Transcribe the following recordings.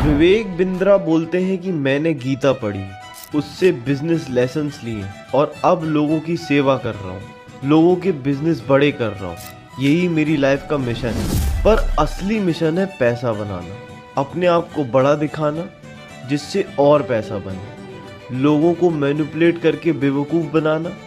विवेक बिंद्रा बोलते हैं कि मैंने गीता पढ़ी, उससे बिजनेस लेसन्स लिए और अब लोगों की सेवा कर रहा हूँ, लोगों के बिजनेस बड़े कर रहा हूँ। यही मेरी लाइफ का मिशन है। पर असली मिशन है पैसा बनाना, अपने आप को बड़ा दिखाना जिससे और पैसा बने, लोगों को मैनिपुलेट करके बेवकूफ़ बनाना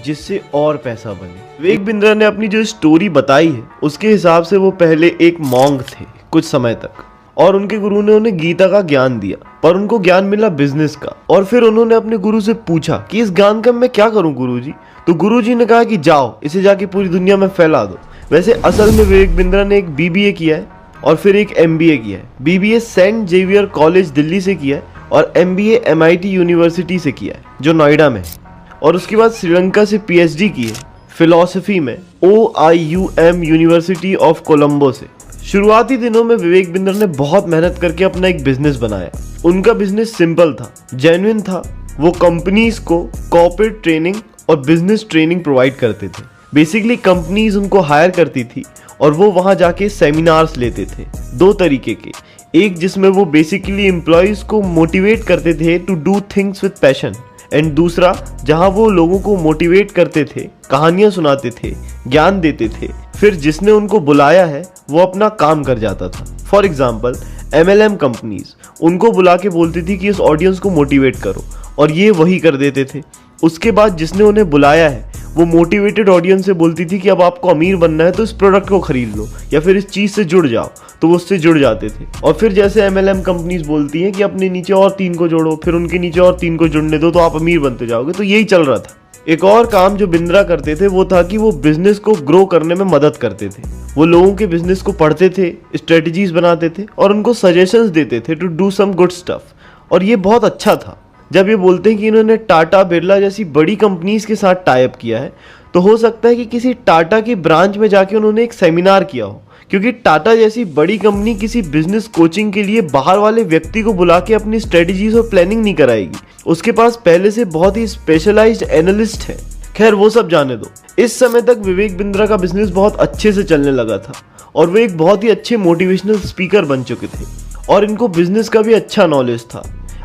जिससे और पैसा बने। विवेक बिंद्रा ने अपनी जो स्टोरी बताई है उसके हिसाब से वो पहले एक मॉन्क थे कुछ समय तक, और उनके गुरु ने उन्हें गीता का ज्ञान दिया, पर उनको ज्ञान मिला बिजनेस का। और फिर उन्होंने अपने गुरु से पूछा कि इस ज्ञान का मैं क्या करूं गुरुजी? तो गुरुजी ने कहा कि जाओ इसे जाके पूरी दुनिया में फैला दो। वैसे असल में विवेक बिंद्रा ने एक बीबीए किया है और फिर एक एमबीए किया है। BBA Saint Xavier College Delhi से किया है और एमबीए MIT यूनिवर्सिटी से किया है जो नोएडा में है, और उसके बाद श्रीलंका से PhD की है फिलॉसफी में OIUM यूनिवर्सिटी ऑफ कोलंबो से। शुरुआती दिनों में विवेक बिंद्रा ने बहुत मेहनत करके अपना एक बिजनेस बनाया। उनका बिजनेस सिंपल था, जेन्युइन था। वो कंपनीज को कॉर्पोरेट ट्रेनिंग और बिजनेस ट्रेनिंग प्रोवाइड करते थे। बेसिकली कंपनीज उनको हायर करती थी और वो वहां जाके सेमिनार्स लेते थे, दो तरीके के। एक जिसमें वो बेसिकली एम्प्लॉयज को मोटिवेट करते थे to do things with passion, and दूसरा जहां वो लोगों को मोटिवेट करते थे, कहानियां सुनाते थे, ज्ञान देते थे। फिर जिसने उनको बुलाया है वो अपना काम कर जाता था। फॉर एग्जाम्पल MLM कंपनीज उनको बुला के बोलती थी कि इस ऑडियंस को मोटिवेट करो, और ये वही कर देते थे। उसके बाद जिसने उन्हें बुलाया है वो मोटिवेटेड ऑडियंस से बोलती थी कि अब आपको अमीर बनना है तो इस प्रोडक्ट को खरीद लो या फिर इस चीज़ से जुड़ जाओ, तो वो उससे जुड़ जाते थे। और फिर जैसे MLM कंपनीज बोलती हैं कि अपने नीचे और 3 को जोड़ो, फिर उनके नीचे और 3 को जुड़ने दो तो आप अमीर बनते जाओगे। तो यही चल रहा था। एक और काम जो बिंद्रा करते थे वो था कि वो बिजनेस को ग्रो करने में मदद करते थे। वो लोगों के बिजनेस को पढ़ते थे, स्ट्रेटजीज बनाते थे और उनको सजेशंस देते थे to do some good stuff. और ये बहुत अच्छा था। जब ये बोलते हैं कि इन्होंने टाटा बिरला जैसी बड़ी कंपनीज के साथ टाई अप किया है, तो हो सकता है कि किसी टाटा की ब्रांच में जाके उन्होंने एक सेमिनार किया हो, क्योंकि टाटा जैसी बड़ी कंपनी किसी बिजनेस कोचिंग के लिए बाहर वाले व्यक्ति को बुला के अपनी स्ट्रेटजीज और प्लानिंग नहीं कराएगी। उसके पास पहले से बहुत ही स्पेशलाइज्ड एनालिस्ट है। खैर वो सब जाने दो। इस समय तक विवेक बिंद्रा का बिजनेस बहुत अच्छे से चलने लगा था और वे एक बहुत ही अच्छे मोटिवेशनल स्पीकर बन चुके थे और इनको बिजनेस का भी अच्छा नॉलेज था।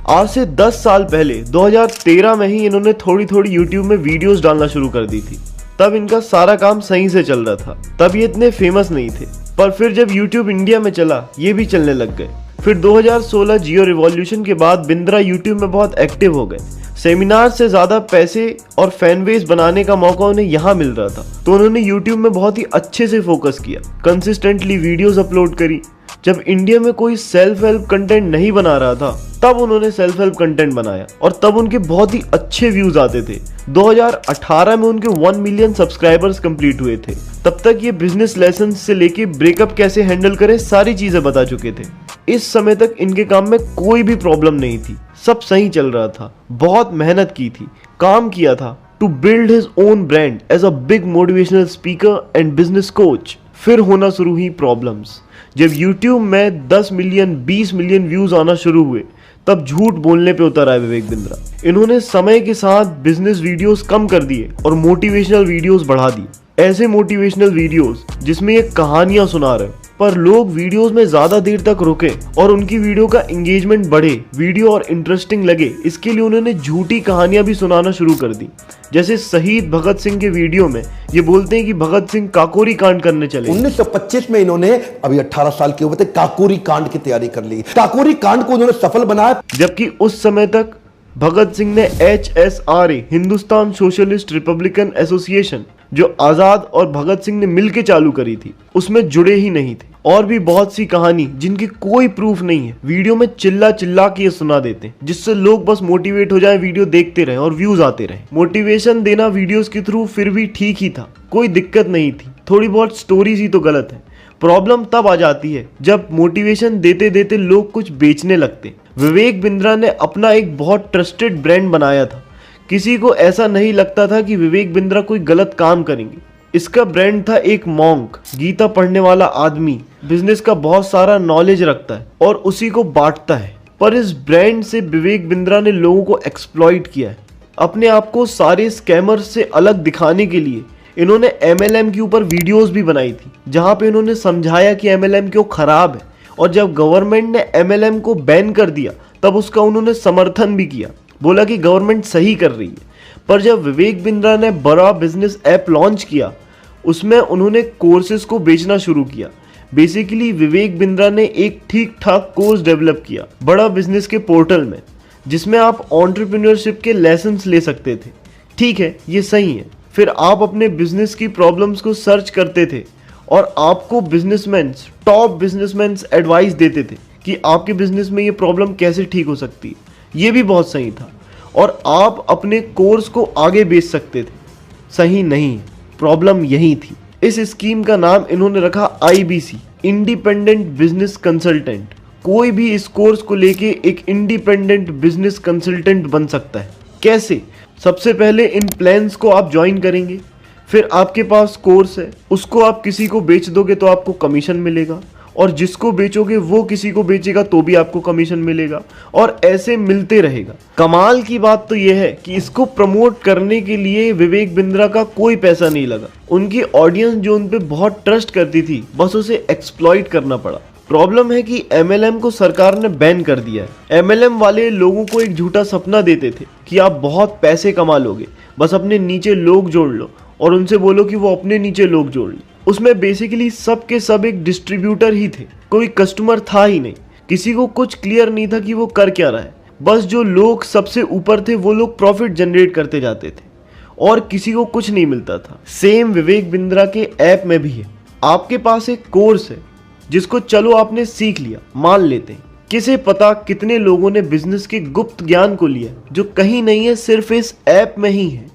आज से 10 साल पहले 2013 में ही इन्होंने थोड़ी थोड़ी यूट्यूब में वीडियोस डालना शुरू कर दी थी। तब इनका सारा काम सही से चल रहा था। तब ये इतने फेमस नहीं थे, पर फिर जब YouTube इंडिया में चला ये भी चलने लग गए। फिर 2016 जियो रिवॉल्यूशन के बाद बिंद्रा YouTube में बहुत एक्टिव हो गए। सेमिनार से ज़्यादा पैसे और फैन बेस बनाने का मौका उन्हें यहाँ मिल रहा था, तो उन्होंने YouTube में बहुत ही अच्छे से फोकस किया, कंसिस्टेंटली वीडियोस अपलोड करी। जब इंडिया में कोई सेल्फ हेल्प कंटेंट नहीं बना रहा था तब उन्होंने सेल्फ हेल्प कंटेंट बनाया और तब उनके बहुत ही अच्छे व्यूज आते थे। 2018 में उनके 1 मिलियन सब्सक्राइबर्स कंप्लीट हुए थे। तब तक ये बिजनेस लेसन से लेके ब्रेकअप कैसे हैंडल करें सारी चीजें बता चुके थे। इस समय तक इनके काम में कोई भी प्रॉब्लम नहीं थी, सब सही चल रहा था। बहुत मेहनत की थी, काम किया था to build his own brand as a big motivational speaker and business coach. फिर होना शुरू हुई प्रॉब्लम्स। जब YouTube में 10 मिलियन 20 मिलियन व्यूज आना शुरू हुए तब झूठ बोलने पे उतर आए विवेक बिंद्रा। इन्होंने समय के साथ बिजनेस वीडियोस कम कर दिए और मोटिवेशनल वीडियोस बढ़ा दी। ऐसे मोटिवेशनल वीडियोस जिसमें ये कहानियां सुना रहे पर लोग वीडियोस में ज्यादा देर तक रुके और उनकी वीडियो का एंगेजमेंट बढ़े, वीडियो और इंटरेस्टिंग लगे, इसके लिए उन्होंने झूठी कहानियां भी सुनाना शुरू कर दी। जैसे शहीद भगत सिंह के वीडियो में ये बोलते हैं कि भगत सिंह काकोरी कांड करने चले। 1925 में इन्होंने, अभी 18 साल की उम्र थे, काकोरी कांड की तैयारी कर ली। काकोरी कांड को उन्होंने सफल बनाया। जबकि उस समय तक भगत सिंह ने HSRA Hindustan socialist Republican association जो आजाद और भगत सिंह ने मिलकर चालू करी थी उसमें जुड़े ही नहीं थे। और भी बहुत सी कहानी जिनकी कोई प्रूफ नहीं है वीडियो में चिल्ला चिल्ला के सुना देते हैं, जिससे लोग बस मोटिवेट हो जाए, वीडियो देखते रहे और व्यूज आते रहे। मोटिवेशन देना वीडियोस के थ्रू फिर भी ठीक ही था, कोई दिक्कत नहीं थी। थोड़ी बहुत स्टोरीज ही तो गलत है। प्रॉब्लम तब आ जाती है जब मोटिवेशन देते देते लोग कुछ बेचने लगते। विवेक बिंद्रा ने अपना एक बहुत ट्रस्टेड ब्रांड बनाया था। किसी को ऐसा नहीं लगता था कि विवेक बिंद्रा कोई गलत काम करेंगे। इसका ब्रांड था एक मॉन्क, गीता पढ़ने वाला आदमी, बिजनेस का बहुत सारा नॉलेज रखता है और उसी को बांटता है। पर इस ब्रांड से विवेक बिंद्रा ने लोगों को एक्सप्लॉइट किया है। अपने आप को सारे स्कैमर्स से अलग दिखाने के लिए इन्होंने MLM के ऊपर वीडियोस भी बनाई थी, जहां पे इन्होंने समझाया कि MLM क्यों खराब है और जब गवर्नमेंट ने MLM को बैन कर दिया तब उसका उन्होंने समर्थन भी किया, बोला कि गवर्नमेंट सही कर रही है। पर जब विवेक बिंद्रा ने बड़ा बिजनेस ऐप लॉन्च किया, उसमें उन्होंने कोर्सेज को बेचना शुरू किया। बेसिकली विवेक बिंद्रा ने एक ठीक ठाक कोर्स डेवलप किया बड़ा बिजनेस के पोर्टल में, जिसमें आप एंटरप्रेन्योरशिप के लेसन्स ले सकते थे। ठीक है, ये सही है। फिर आप अपने बिजनेस की प्रॉब्लम्स को सर्च करते थे और आपको बिजनेसमैन्स, टॉप बिजनेसमैन्स एडवाइस देते थे कि आपके बिजनेस में ये प्रॉब्लम कैसे ठीक हो सकती है। ये भी बहुत सही था और आप अपने कोर्स को आगे बेच सकते थे। सही नहीं, प्रॉब्लम यही थी। इस स्कीम का नाम इन्होंने रखा IBC, इंडिपेंडेंट बिजनेस कंसल्टेंट। कोई भी इस कोर्स को लेके एक इंडिपेंडेंट बिजनेस कंसल्टेंट बन सकता है। कैसे? सबसे पहले इन प्लान्स को आप ज्वाइन करेंगे, फिर आपके पास कोर्स है, उसको आप किसी को बेच दोगे तो आपको कमीशन मिलेगा, और जिसको बेचोगे वो किसी को बेचेगा तो भी आपको कमीशन मिलेगा, और ऐसे मिलते रहेगा। कमाल की बात तो यह है कि इसको प्रमोट करने के लिए विवेक बिंद्रा का कोई पैसा नहीं लगा। उनकी ऑडियंस जो उन पे बहुत ट्रस्ट करती थी, बस उसे एक्सप्लॉइट करना पड़ा। प्रॉब्लम है कि MLM को सरकार ने बैन कर दिया है। MLM वाले लोगों को एक झूठा सपना देते थे कि आप बहुत पैसे कमा लोगे, बस अपने नीचे लोग जोड़ लो और उनसे बोलो कि वो अपने नीचे लोग जोड़ ले। उसमें बेसिकली सब के सब एक डिस्ट्रीब्यूटर ही थे, कोई कस्टमर था ही नहीं। किसी को कुछ क्लियर नहीं था कि वो कर क्या रहा है। बस जो लोग सबसे ऊपर थे वो लोग प्रॉफिट जनरेट करते जाते थे और किसी को कुछ नहीं मिलता था। सेम विवेक बिंद्रा के ऐप में भी है। आपके पास एक कोर्स है जिसको चलो आपने सीख लिया, मान लेते हैं। किसे पता कितने लोगों ने बिजनेस के गुप्त ज्ञान को लिया जो कहीं नहीं है, सिर्फ इस ऐप में ही है,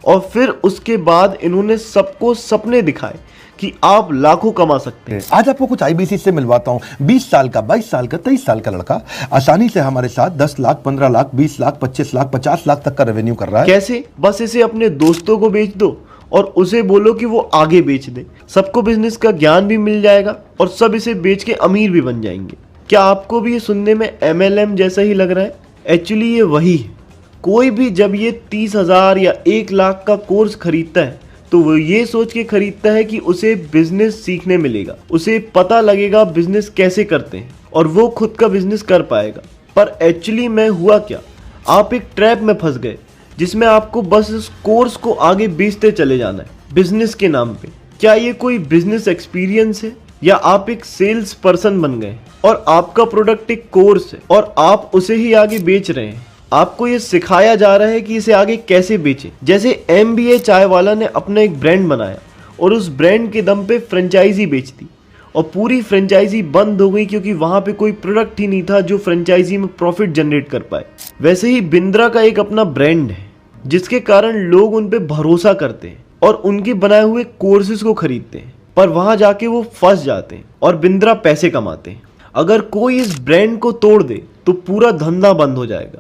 और फिर उसके बाद इन्होंने सबको सपने दिखाए कि आप लाखों कमा सकते हैं। आज आपको कुछ IBC से मिलवाता हूं। 20 साल का, 22 साल का, 23 साल का लड़का आसानी से हमारे साथ 10 लाख, 15 लाख, 20 लाख, 25 लाख, 50 लाख तक का रेवेन्यू कर रहा है। कैसे? बस इसे अपने दोस्तों को बेच दो और उसे बोलो कि वो आगे बेच दे। सबको बिजनेस का ज्ञान भी मिल जाएगा और सब इसे बेच के अमीर भी बन जाएंगे। क्या आपको भी ये सुनने में MLM जैसा ही लग रहा है? एक्चुअली ये वही है। कोई भी जब ये 30,000 या 1 लाख का कोर्स खरीदता है तो वो ये सोच के खरीदता है कि उसे बिजनेस सीखने मिलेगा, उसे पता लगेगा बिजनेस कैसे करते हैं और वो खुद का बिजनेस कर पाएगा। पर एक्चुअली में हुआ क्या, आप एक ट्रैप में फंस गए जिसमें आपको बस इस कोर्स को आगे बेचते चले जाना है बिजनेस के नाम पे। क्या ये कोई बिजनेस एक्सपीरियंस है या आप एक सेल्स पर्सन बन गए और आपका प्रोडक्ट एक कोर्स है और आप उसे ही आगे बेच रहे हैं? आपको ये सिखाया जा रहा है कि इसे आगे कैसे बेचें। जैसे MBA चाय वाला ने अपना एक ब्रांड बनाया और उस ब्रांड के दम पे फ्रेंचाइजी बेच दी और पूरी फ्रेंचाइजी बंद हो गई क्योंकि वहां पे कोई प्रोडक्ट ही नहीं था जो फ्रेंचाइजी में प्रॉफिट जनरेट कर पाए। वैसे ही बिंद्रा का एक अपना ब्रांड है जिसके कारण लोग उन पे भरोसा करते हैं और उनके बनाए हुए कोर्सेज को खरीदते हैं, पर वहां जाके वो फंस जाते हैं और बिंद्रा पैसे कमाते हैं। अगर कोई इस ब्रांड को तोड़ दे तो पूरा धंधा बंद हो जाएगा।